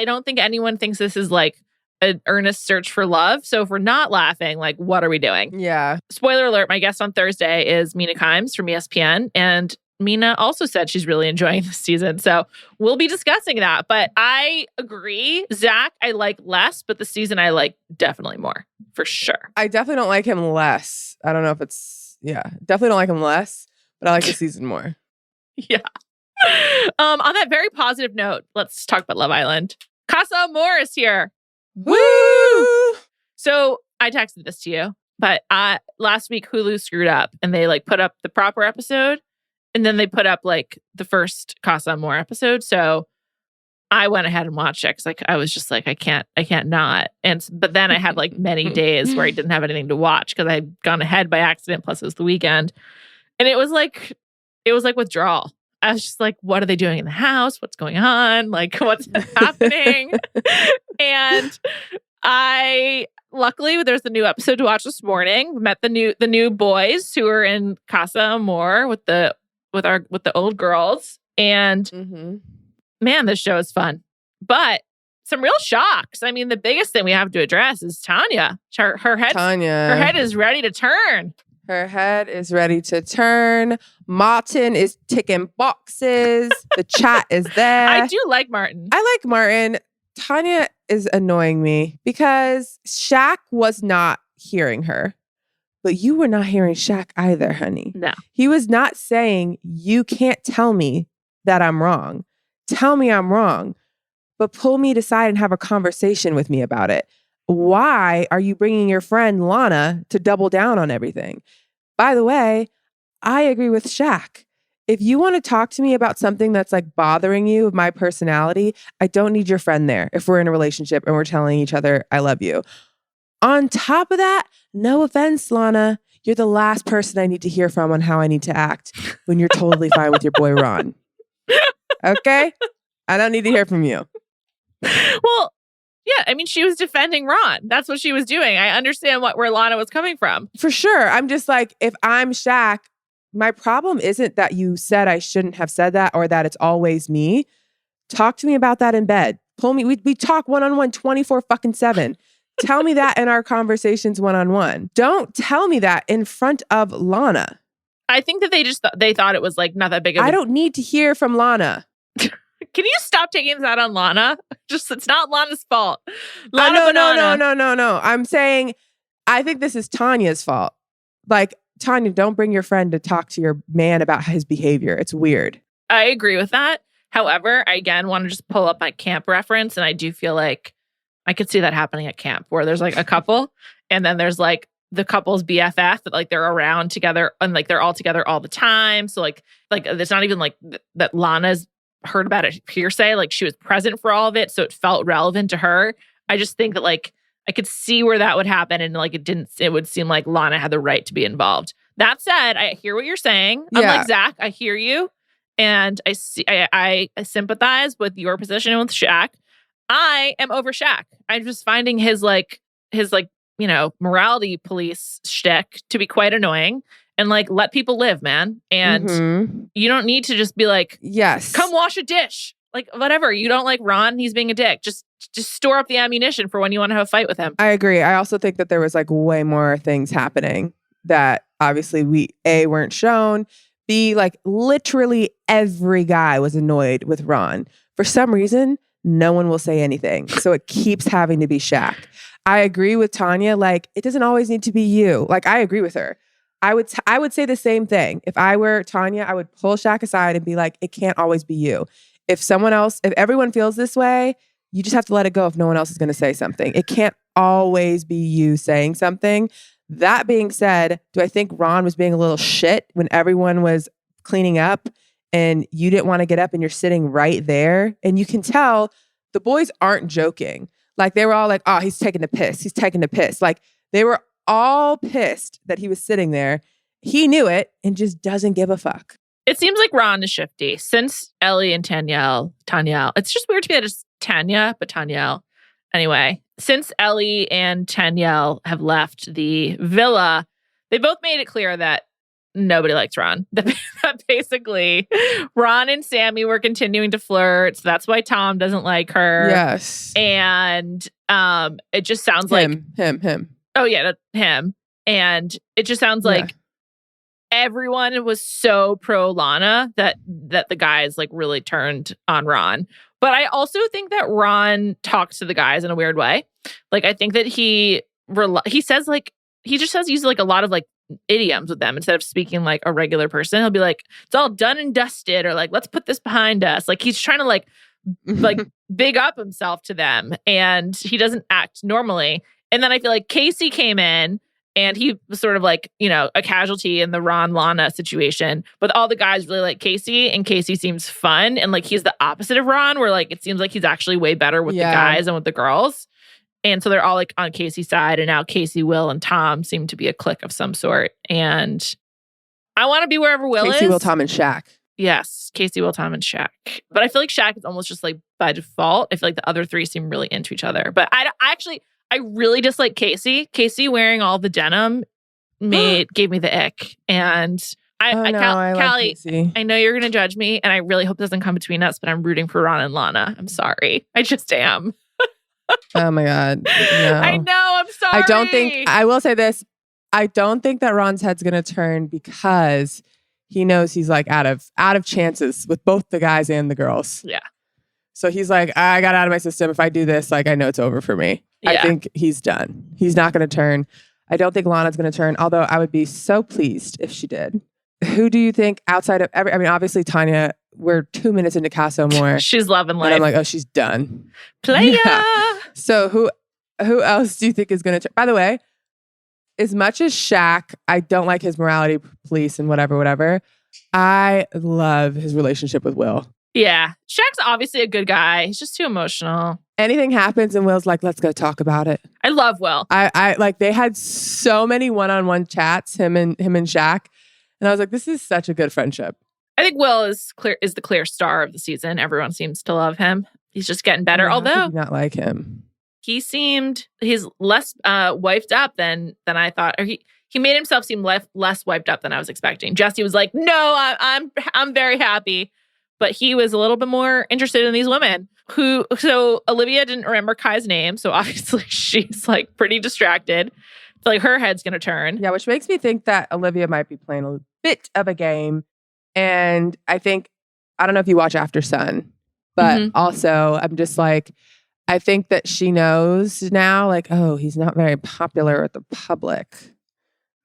don't think anyone thinks this is like an earnest search for love. So if we're not laughing, like, what are we doing? Yeah. Spoiler alert, my guest on Thursday is Mina Kimes from ESPN. And Mina also said she's really enjoying this season. So we'll be discussing that. But I agree. Zach, I like less, but the season I like definitely more, for sure. I definitely don't like him less. I don't know if it's, definitely don't like him less, but I like the season more. Yeah. On that very positive note, let's talk about Love Island. Casa Amor is here. Woo! So I texted this to you, but last week Hulu screwed up and they like put up the proper episode and then they put up like the first Casa Amor episode. So I went ahead and watched it because I was just like, I can't not. But then I had like many days where I didn't have anything to watch because I had gone ahead by accident. Plus it was the weekend. And it was like withdrawal. I was just like, what are they doing in the house? What's going on? Like, what's happening? And luckily there's the new episode to watch this morning. Met the new boys who are in Casa Amor with the old girls. And man, this show is fun. But some real shocks. I mean, the biggest thing we have to address is Tanya. Her head is ready to turn. Her head is ready to turn. Martin is ticking boxes. The chat is there. I do like Martin. I like Martin. Tanya is annoying me because Shaq was not hearing her. But you were not hearing Shaq either, honey. No. He was not saying, you can't tell me that I'm wrong. Tell me I'm wrong. But pull me aside and have a conversation with me about it. Why are you bringing your friend Lana to double down on everything? By the way, I agree with Shaq. If you want to talk to me about something that's like bothering you of my personality, I don't need your friend there if we're in a relationship and we're telling each other I love you. On top of that, no offense, Lana, you're the last person I need to hear from on how I need to act when you're totally fine with your boy Ron. Okay? I don't need to hear from you. Well, yeah, I mean, she was defending Ron. That's what she was doing. I understand where Lana was coming from. For sure. I'm just like, if I'm Shaq, my problem isn't that you said I shouldn't have said that or that it's always me. Talk to me about that in bed. Pull me. We talk one-on-one 24/7. Tell me that in our conversations one-on-one. Don't tell me that in front of Lana. I think that they thought it was like not that big of I don't need to hear from Lana. Can you stop taking that on Lana? It's not Lana's fault. No. I'm saying, I think this is Tanya's fault. Like, Tanya, don't bring your friend to talk to your man about his behavior. It's weird. I agree with that. However, I again want to just pull up my camp reference. And I do feel like I could see that happening at camp where there's like a couple and then there's like the couple's BFF that like they're around together and like they're all together all the time. So like it's not even like that Lana's heard about it hearsay. Like she was present for all of it. So it felt relevant to her. I just think that like I could see where that would happen. And like it would seem like Lana had the right to be involved. That said, I hear what you're saying. I'm like, Zach, I hear you. And I sympathize with your position with Shaq. I am over Shaq. I'm just finding his morality police shtick to be quite annoying. And like, let people live, man. And you don't need to just be like, yes, come wash a dish. Like, whatever. You don't like Ron, he's being a dick. Just store up the ammunition for when you want to have a fight with him. I agree. I also think that there was like way more things happening that obviously we weren't shown. B, like literally every guy was annoyed with Ron. For some reason, no one will say anything. So it keeps having to be Shaq. I agree with Tanya. Like, it doesn't always need to be you. Like, I agree with her. I would say the same thing. If I were Tanya, I would pull Shaq aside and be like, it can't always be you. If everyone feels this way, you just have to let it go if no one else is going to say something. It can't always be you saying something. That being said, do I think Ron was being a little shit when everyone was cleaning up and you didn't want to get up and you're sitting right there? And you can tell the boys aren't joking. Like, they were all like, oh, he's taking the piss. He's taking the piss. Like, they were all pissed that he was sitting there. He knew it and just doesn't give a fuck. It seems like Ron is shifty since Ellie and Tanyelle. It's just weird to me that it's Tanya, but Tanyelle. Anyway, since Ellie and Tanyelle have left the villa, they both made it clear that nobody likes Ron. That basically Ron and Sammy were continuing to flirt. So that's why Tom doesn't like her. Yes. And it just sounds him. Oh, yeah, him. And it just sounds like everyone was so pro Lana that the guys like really turned on Ron. But I also think that Ron talks to the guys in a weird way. Like, I think that he says like, he just uses like a lot of like idioms with them instead of speaking like a regular person. He'll be like, it's all done and dusted, or like, let's put this behind us. Like, he's trying to like big up himself to them, and he doesn't act normally. And then I feel like Casey came in and he was sort of like, you know, a casualty in the Ron Lana situation. But all the guys really like Casey, and Casey seems fun. And like, he's the opposite of Ron, where like, it seems like he's actually way better with the guys and with the girls. And so they're all like on Casey's side. And now Casey, Will, and Tom seem to be a clique of some sort. And I want to be wherever Will is. Casey, Will, Tom, and Shaq. Yes, Casey, Will, Tom, and Shaq. But I feel like Shaq is almost just like by default. I feel like the other three seem really into each other. But I really dislike Casey. Casey wearing all the denim gave me the ick. And Callie, Casey. I know you're going to judge me, and I really hope it doesn't come between us, but I'm rooting for Ron and Lana. I'm sorry. I just am. Oh my God. No. I know. I'm sorry. I will say this. I don't think that Ron's head's going to turn because he knows he's like out of chances with both the guys and the girls. Yeah. So he's like, I got out of my system. If I do this, like, I know it's over for me. Yeah. I think he's done. He's not going to turn. I don't think Lana's going to turn, although I would be so pleased if she did. Who do you think outside of obviously Tanya, we're 2 minutes into Casa Amor. She's loving life. And I'm like, oh, she's done. Playa. Yeah. So who else do you think is going to turn? By the way, as much as Shaq, I don't like his morality police and whatever. I love his relationship with Will. Yeah. Shaq's obviously a good guy. He's just too emotional. Anything happens and Will's like, let's go talk about it. I love Will. I like, they had so many one-on-one chats, him and Shaq. And I was like, this is such a good friendship. I think Will is the clear star of the season. Everyone seems to love him. He's just getting better. Although not like him. He's less wiped up than I thought. Or he made himself seem less wiped up than I was expecting. Jesse was like, no, I'm very happy. But he was a little bit more interested in these women so Olivia didn't remember Kai's name. So obviously she's like pretty distracted. So like her head's going to turn. Yeah, which makes me think that Olivia might be playing a bit of a game. And I don't know if you watch After Sun, but also I'm just like, I think that she knows now, like, oh, he's not very popular with the public.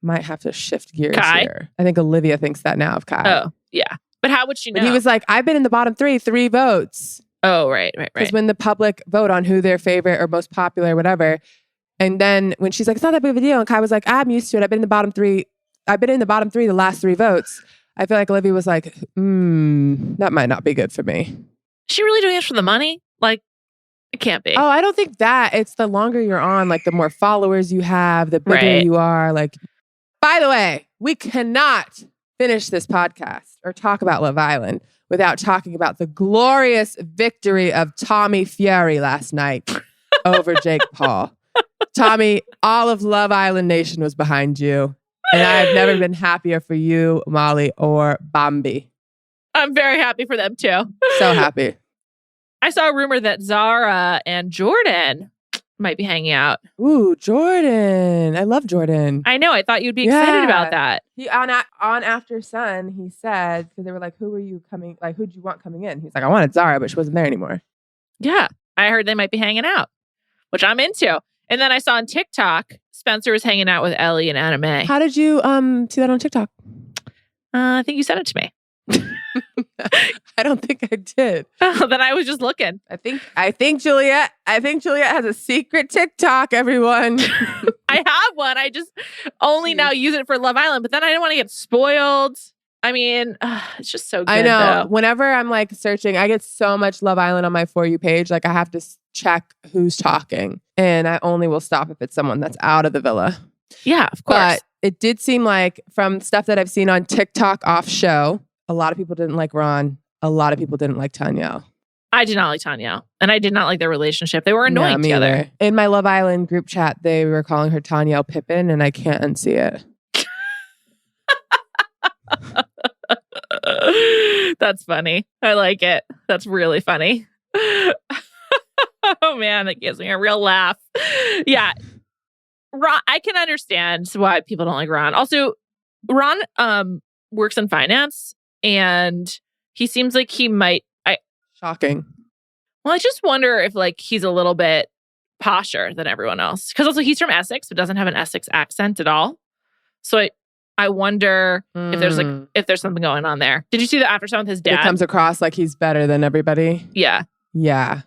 Might have to shift gears here. I think Olivia thinks that now of Kai. Oh, yeah. But how would she know? But he was like, I've been in the bottom 3 votes. Oh, right. Because when the public vote on who their favorite or most popular, whatever. And then when she's like, it's not that big of a deal. And Kai was like, I'm used to it. I've been in the bottom 3 the last 3 votes. I feel like Olivia was like, that might not be good for me. Is she really doing this for the money? Like, it can't be. Oh, I don't think that. It's the longer you're on, like the more followers you have, the bigger you are. Like, by the way, we cannot finish this podcast or talk about Love Island without talking about the glorious victory of Tommy Fury last night over Jake Paul. Tommy, all of Love Island Nation was behind you. And I've never been happier for you, Molly, or Bambi. I'm very happy for them too. So happy. I saw a rumor that Zara and Jordan might be hanging out. Ooh, Jordan. I love Jordan. I know. I thought you'd be excited about that. He on After Sun, he said, because they were like, who'd you want coming in? He's like, I wanted Zara, but she wasn't there anymore. Yeah. I heard they might be hanging out, which I'm into. And then I saw on TikTok, Spencer was hanging out with Ellie and Anna Mae. How did you see that on TikTok? I think you sent it to me. I don't think I did. Then I was just looking. I think Juliet has a secret TikTok, everyone. I have one. I just only now use it for Love Island, but then I didn't want to get spoiled. I mean, it's just so good. I know. Though. Whenever I'm like searching, I get so much Love Island on my For You page. Like I have to check who's talking, and I only will stop if it's someone that's out of the villa. Yeah, of course. But it did seem like from stuff that I've seen on TikTok off show, a lot of people didn't like Ron. A lot of people didn't like Tanya. I did not like Tanya, and I did not like their relationship. They were annoying together. Either. In my Love Island group chat, they were calling her Tanya Pippin, and I can't unsee it. That's funny. I like it. That's really funny. Oh man, that gives me a real laugh. Yeah. Ron, I can understand why people don't like Ron. Also, Ron works in finance, and he seems like he might. Shocking. Well, I just wonder if like he's a little bit posher than everyone else, because also he's from Essex, but doesn't have an Essex accent at all. So I wonder if there's something going on there. Did you see the after sun with his dad? It comes across like he's better than everybody. Yeah. Yeah.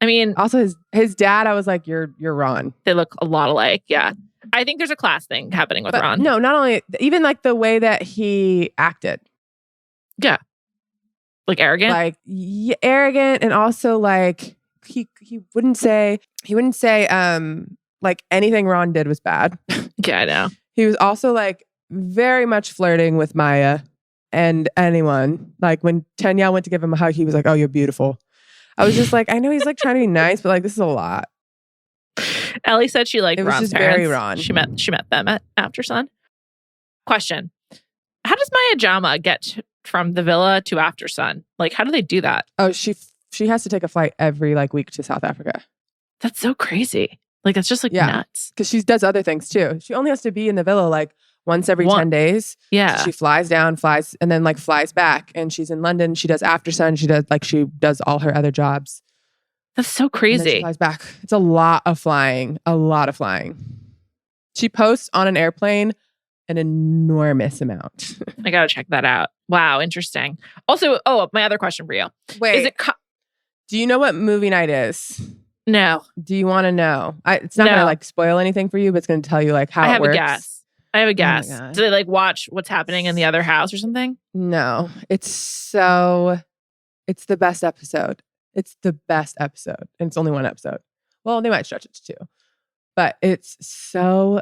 I mean, also his dad, I was like, you're Ron. They look a lot alike. Yeah. I think there's a class thing happening with Ron. No, not only, even like the way that he acted. Yeah. Like arrogant? Like arrogant, and also like he wouldn't say like anything Ron did was bad. Yeah, I know. He was also like very much flirting with Maya and anyone. Like when Tanya went to give him a hug, he was like, "Oh, you're beautiful." I was just like, I know he's like trying to be nice, but like this is a lot. Ellie said she liked Ron's just parents. very Ron. She met them at After Sun. Question: how does Maya Jama get from the villa to After Sun? Like, how do they do that? Oh, she has to take a flight every like week to South Africa. That's so crazy. Like, that's just like nuts. Because she does other things too. She only has to be in the villa like once every 10 days. Yeah. So she flies down, and then like flies back, and she's in London. She does After Sun. She does all her other jobs. That's so crazy. She flies back. It's a lot of flying. She posts on an airplane an enormous amount. I gotta check that out. Wow, interesting. Also, my other question for you. Wait, is it? Do you know what movie night is? No. Do you want to know? It's not gonna like spoil anything for you, but it's gonna tell you like how it works. I have a guess. Do they like watch what's happening in the other house or something? No. It's the best episode. It's the best episode. And it's only one episode. Well, they might stretch it to 2. But it's so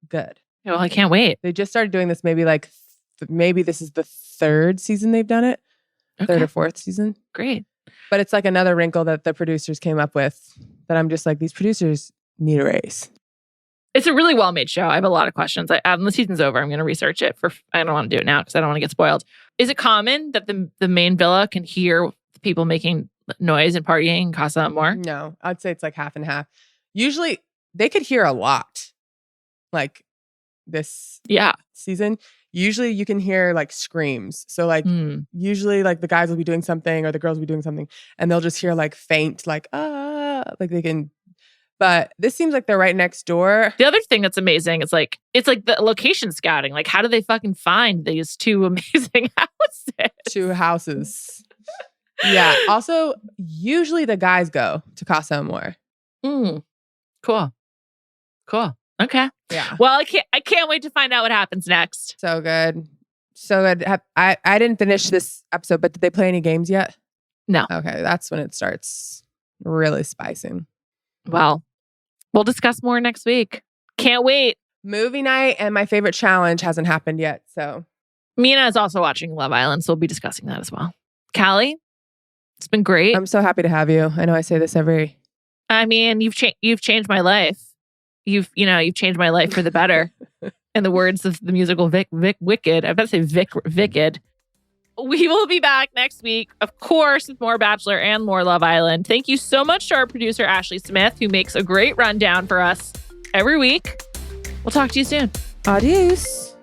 good. Well, I can't wait. They just started doing this maybe this is the 3rd season they've done it. Okay. 3rd or 4th season. Great. But it's like another wrinkle that the producers came up with that I'm just like, these producers need a raise. It's a really well-made show. I have a lot of questions. When the season's over, I'm going to research it. I don't want to do it now because I don't want to get spoiled. Is it common that the main villa can hear people making noise and partying in Casa Amor? No, I'd say it's like half and half. Usually, they could hear a lot. Like this season. Usually, you can hear like screams. So like usually like the guys will be doing something or the girls will be doing something, and they'll just hear like faint like like they can. But this seems like they're right next door. The other thing that's amazing is like, it's like the location scouting. Like, how do they fucking find these 2 amazing houses? 2 houses. Yeah. Also, usually the guys go to Casa Amor. Cool. Okay. Yeah. Well, I can't wait to find out what happens next. So good. I didn't finish this episode, but did they play any games yet? No. Okay. That's when it starts really spicing. Well, we'll discuss more next week. Can't wait. Movie night and my favorite challenge hasn't happened yet. So Mina is also watching Love Island, so we'll be discussing that as well. Callie, it's been great. I'm so happy to have you. I know I say this every. I mean, you've changed my life. You've changed my life for the better. In the words of the musical Vic Wicked. I was about to say Vic Wicked. We will be back next week, of course, with more Bachelor and more Love Island. Thank you so much to our producer, Ashleigh Smith, who makes a great rundown for us every week. We'll talk to you soon. Adios.